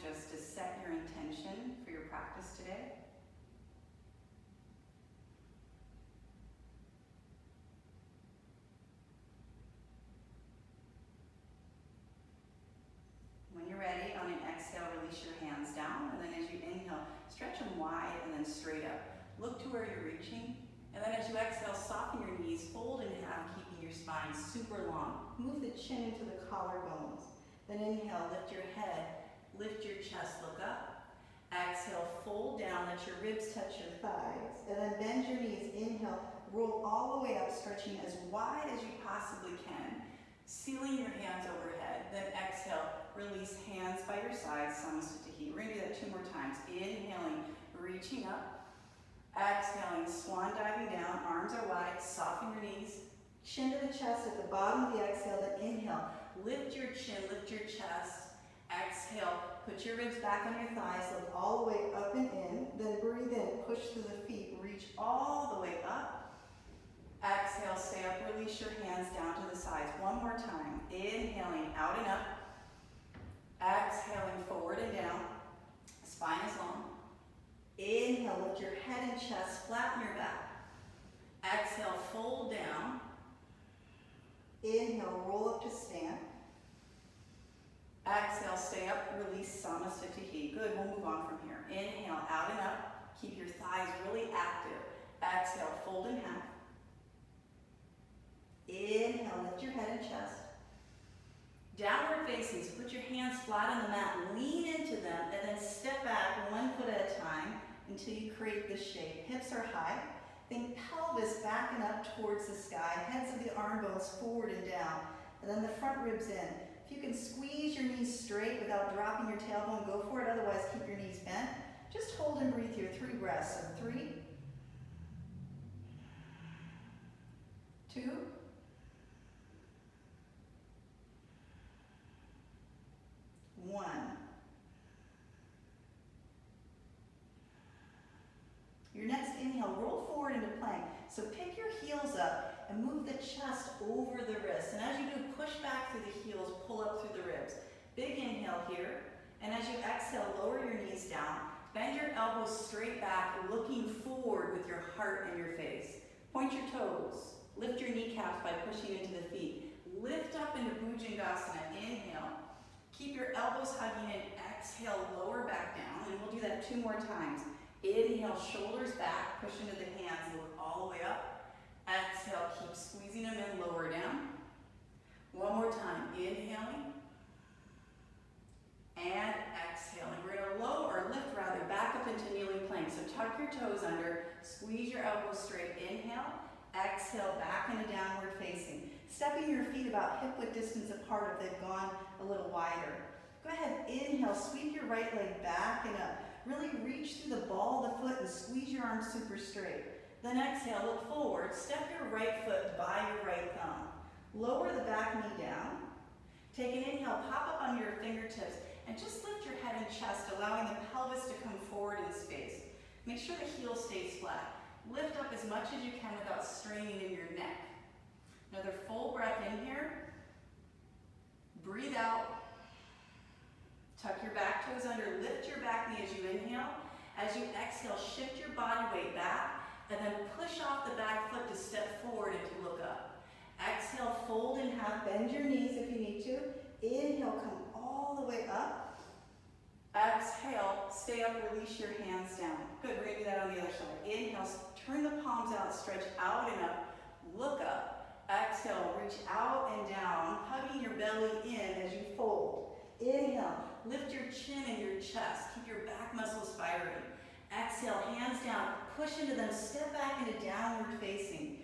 just to set your intention for your practice today. When you're ready, on an exhale, release your hands down, and then as you inhale, stretch them wide and then straight up. Look to where you're reaching, and then as you exhale, soften your knees, fold in half, keeping your spine super long. Move the chin into the collarbones. Then inhale, lift your head, lift your chest, look up. Exhale, fold down, let your ribs touch your thighs, and then bend your knees. Inhale, roll all the way up, stretching as wide as you possibly can, sealing your hands overhead. Then exhale, release hands by your sides, Samasthiti. We're going to do that 2 more times. Inhaling, reaching up. Exhaling, swan diving down, arms are wide, soften your knees. Chin to the chest at the bottom of the exhale, then inhale. Lift your chin, lift your chest. Exhale, put your ribs back on your thighs, look all the way up and in. Then breathe in, push through the feet, reach all the way up. Exhale, stay up, release your hands down to the sides. 1 more time. Inhaling, out and up. Exhaling, forward and down. Spine is long. Inhale, lift your head and chest, flatten your back. Exhale, fold down. Inhale, roll up to stand. Exhale, stay up, release Samasthiti. Good, we'll move on from here. Inhale, out and up. Keep your thighs really active. Exhale, fold in half. Inhale, lift your head and chest. Downward facing, so put your hands flat on the mat, lean into them, and then step back 1 foot at a time until you create this shape. Hips are high. Think pelvis backing up towards the sky, heads of the arm bones forward and down, and then the front ribs in. If you can squeeze your knees straight without dropping your tailbone, go for it. Otherwise, keep your knees bent. Just hold and breathe here. 3 breaths. So 3, 2, 1. Your next inhale, roll forward into plank. So pick your heels up and move the chest over the wrists. And as you do, push back through the heels, pull up through the ribs. Big inhale here. And as you exhale, lower your knees down. Bend your elbows straight back, looking forward with your heart in your face. Point your toes. Lift your kneecaps by pushing into the feet. Lift up into Bhujangasana. Inhale. Keep your elbows hugging in. Exhale, lower back down. And we'll do that 2 more times. Inhale, shoulders back, push into the hands, look all the way up. Exhale, keep squeezing them in, lower down. 1 more time, inhaling. And exhaling. We're going to lift back up into kneeling plank. So tuck your toes under, squeeze your elbows straight. Inhale, exhale, back into downward facing. Stepping your feet about hip width distance apart if they've gone a little wider. Go ahead, inhale, sweep your right leg back and up. Really reach through the ball of the foot and squeeze your arms super straight. Then exhale, look forward, step your right foot by your right thumb. Lower the back knee down. Take an inhale, pop up on your fingertips, and just lift your head and chest, allowing the pelvis to come forward in space. Make sure the heel stays flat. Lift up as much as you can without straining in your neck. Another full breath in here. Breathe out. Tuck your back toes under, lift your back knee as you inhale. As you exhale, shift your body weight back, and then push off the back foot to step forward and to look up. Exhale, fold in half, bend your knees if you need to. Inhale, come all the way up. Exhale, stay up, release your hands down. Good, we're gonna do that on the other side. Inhale, turn the palms out, stretch out and up, look up. Exhale, reach out and down, hugging your belly in as you fold. Inhale, lift your chin and your chest. Keep your back muscles firing. Exhale, hands down, push into them, step back into downward facing.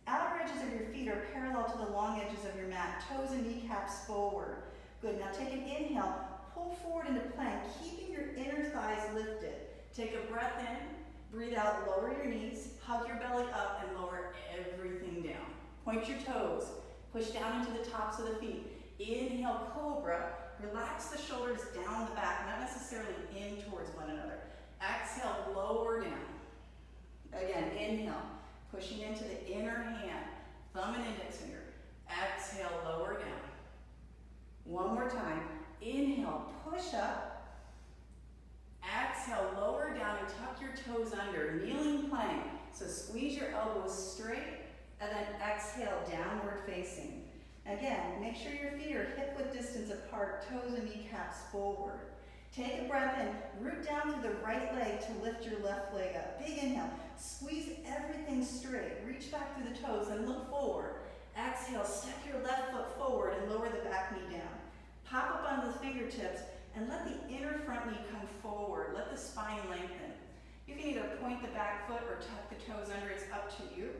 Outer edges of your feet are parallel to the long edges of your mat, toes and kneecaps forward. Good, now take an inhale, pull forward into plank, keeping your inner thighs lifted. Take a breath in, breathe out, lower your knees, hug your belly up and lower everything down. Point your toes, push down into the tops of the feet. Inhale, cobra. Relax the shoulders down the back, not necessarily in towards one another. Exhale, lower down. Again, inhale, pushing into the inner hand, thumb and index finger. Exhale, lower down. 1 more time. Inhale, push up. Exhale, lower down and tuck your toes under, kneeling plank. So squeeze your elbows straight, and then exhale, downward facing. Again, make sure your feet are hip-width distance apart, toes and kneecaps forward. Take a breath in, root down through the right leg to lift your left leg up. Big inhale, squeeze everything straight, reach back through the toes and look forward. Exhale, step your left foot forward and lower the back knee down. Pop up onto the fingertips and let the inner front knee come forward. Let the spine lengthen. You can either point the back foot or tuck the toes under, it's up to you.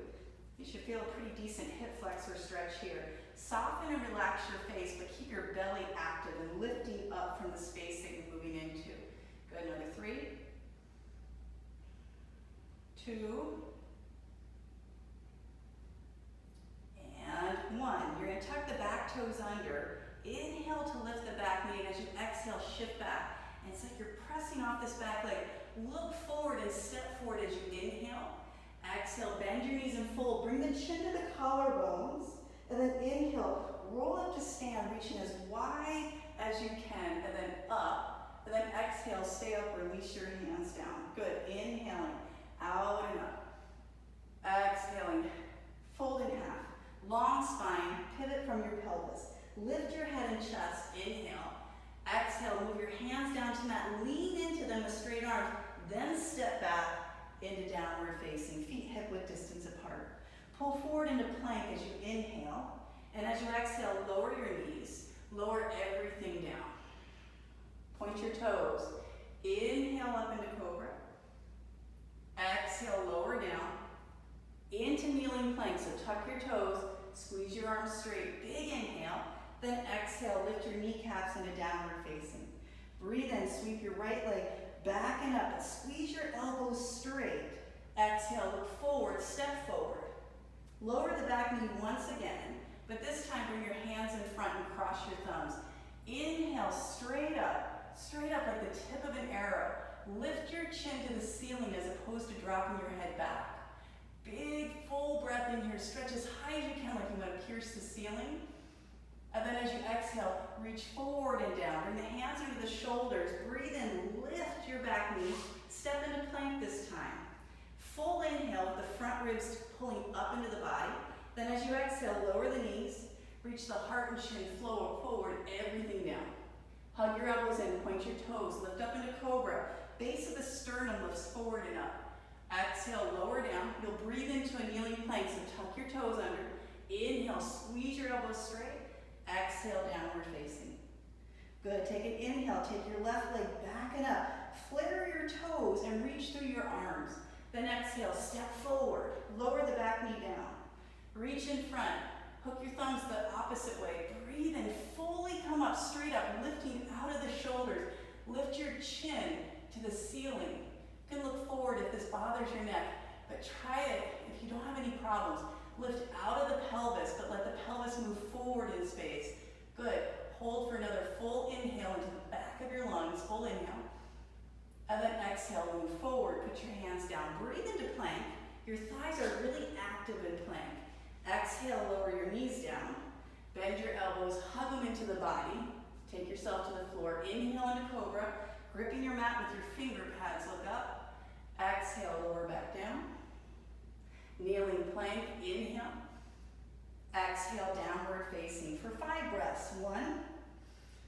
You should feel a pretty decent hip flexor stretch here. Soften and relax your face, but keep your belly active and lifting up from the space that you're moving into. Good, another 3, 2, and 1. You're gonna tuck the back toes under. Inhale to lift the back knee, and as you exhale, shift back. And it's like you're pressing off this back leg. Look forward and step forward as you inhale. Exhale, bend your knees and fold. Bring the chin to the collarbones. And then inhale, roll up to stand, reaching as wide as you can. And then up. And then exhale, stay up, release your hands down. Good, inhaling, out and up. Exhaling, fold in half. Long spine, pivot from your pelvis. Lift your head and chest, inhale. Exhale, move your hands down to mat, lean into them with straight arms, then step back into downward facing, feet hip-width distance apart. Pull forward into plank as you inhale, and as you exhale, lower your knees, lower everything down. Point your toes. Inhale up into cobra. Exhale, lower down. Into kneeling plank, so tuck your toes, squeeze your arms straight, big inhale. Then exhale, lift your kneecaps into downward facing. Breathe in, sweep your right leg back and up, and squeeze your elbows straight. Exhale, look forward, step forward. Lower the back knee once again, but this time bring your hands in front and cross your thumbs. Inhale, straight up like the tip of an arrow. Lift your chin to the ceiling as opposed to dropping your head back. Big, full breath in here, stretch as high as you can like you want to pierce the ceiling. And then as you exhale, reach forward and down. Bring the hands under the shoulders. Breathe in, lift your back knee. Step into plank this time. Full inhale with the front ribs pulling up into the body. Then as you exhale, lower the knees. Reach the heart and chin, flow forward, everything down. Hug your elbows in, point your toes, lift up into cobra. Base of the sternum lifts forward and up. Exhale, lower down. You'll breathe into a kneeling plank, so tuck your toes under. Inhale, squeeze your elbows straight. Exhale, downward facing. Good, take an inhale, take your left leg back and up. Flare your toes and reach through your arms. Then exhale, step forward, lower the back knee down. Reach in front, hook your thumbs the opposite way. Breathe and fully come up, straight up, lifting out of the shoulders. Lift your chin to the ceiling. You can look forward if this bothers your neck, but try it if you don't have any problems. Lift out of the pelvis, but let the pelvis move forward in space. Good. Hold for another full inhale into the back of your lungs, full inhale. And then exhale, move forward, put your hands down. Breathe into plank. Your thighs are really active in plank. Exhale, lower your knees down. Bend your elbows, hug them into the body. Take yourself to the floor. Inhale into cobra. Gripping your mat with your finger pads, look up. Exhale, lower back down. Kneeling plank, inhale. Exhale, downward facing for 5 breaths. 1,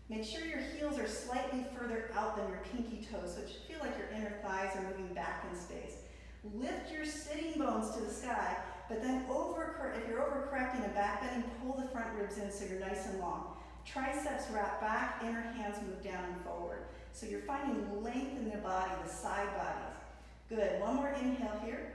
make sure your heels are slightly further out than your pinky toes, so it should feel like your inner thighs are moving back in space. Lift your sitting bones to the sky, but then if you're overcorrecting and back bending, pull the front ribs in so you're nice and long. Triceps wrap back, inner hands move down and forward. So you're finding length in the body, the side bodies. Good, 1 more inhale here.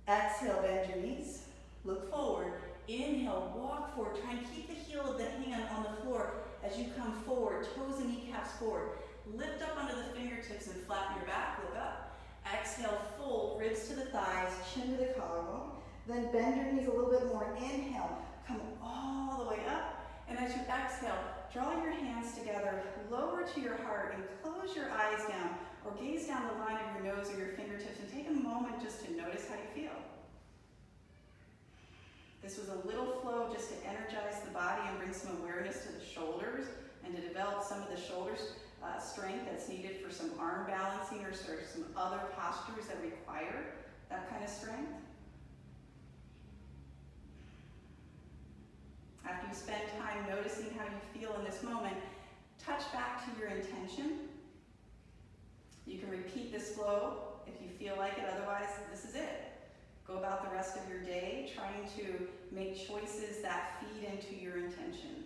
Exhale, bend your knees, look forward. Inhale, walk forward. Try and keep the heel of the hand on the floor as you come forward, toes and kneecaps forward. Lift up under the fingertips and flatten your back, look up. Exhale, fold, ribs to the thighs, chin to the collarbone. Then bend your knees a little bit more. Inhale, come all the way up. And as you exhale, draw your hands together, lower to your heart, and close your eyes down, or gaze down the line of your nose or your fingertips, and take a moment just to notice how you feel. This was a little flow just to energize the body and bring some awareness to the shoulders and to develop some of the shoulders strength that's needed for some arm balancing or some other postures that require that kind of strength. After you spend time noticing how you feel in this moment, touch back to your intention. You can repeat this flow if you feel like it, otherwise this is it. Go about the rest of your day trying to make choices that feed into your intention.